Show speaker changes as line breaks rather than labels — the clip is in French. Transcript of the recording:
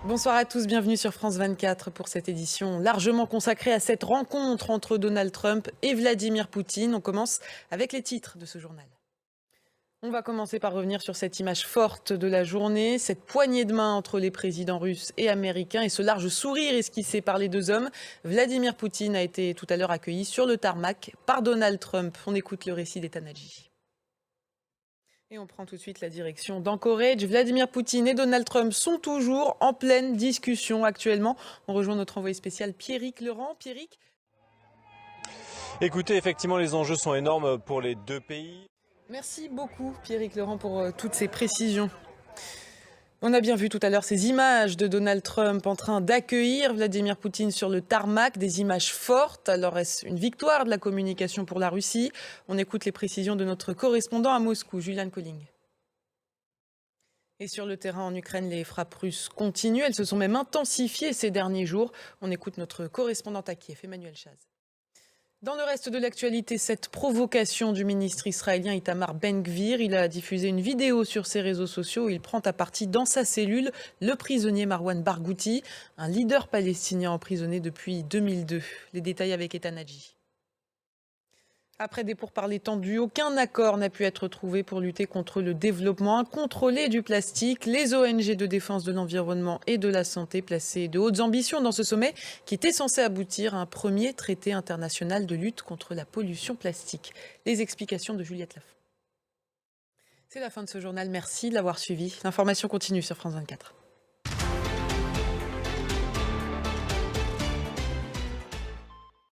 Bonsoir à tous, bienvenue sur France 24 pour cette édition largement consacrée à cette rencontre entre Donald Trump et Vladimir Poutine. On commence avec les titres de ce journal. On va commencer par revenir sur cette image forte de la journée, cette poignée de main entre les présidents russes et américains et ce large sourire esquissé par les deux hommes. Vladimir Poutine a été tout à l'heure accueilli sur le tarmac par Donald Trump. On écoute le récit d'Ethan Hadji. Et on prend tout de suite la direction d'Anchorage. Vladimir Poutine et Donald Trump sont toujours en pleine discussion actuellement. On rejoint notre envoyé spécial Pierrick Laurent. Pierrick.
Écoutez, effectivement, les enjeux sont énormes pour les deux pays.
Merci beaucoup Pierrick Laurent pour toutes ces précisions. On a bien vu tout à l'heure ces images de Donald Trump en train d'accueillir Vladimir Poutine sur le tarmac, des images fortes. Alors est-ce une victoire de la communication pour la Russie? On écoute les précisions de notre correspondant à Moscou, Julian Colling. Et sur le terrain en Ukraine, les frappes russes continuent. Elles se sont même intensifiées ces derniers jours. On écoute notre correspondant à Kiev, Emmanuel Chaz. Dans le reste de l'actualité, cette provocation du ministre israélien Itamar Ben-Gvir, il a diffusé une vidéo sur ses réseaux sociaux où il prend à partie dans sa cellule le prisonnier Marwan Barghouti, un leader palestinien emprisonné depuis 2002. Les détails avec Ethan Hadji. Après des pourparlers tendus, aucun accord n'a pu être trouvé pour lutter contre le développement incontrôlé du plastique. Les ONG de défense de l'environnement et de la santé plaçaient de hautes ambitions dans ce sommet qui était censé aboutir à un premier traité international de lutte contre la pollution plastique. Les explications de Juliette Lafont. C'est la fin de ce journal. Merci de l'avoir suivi. L'information continue sur France 24.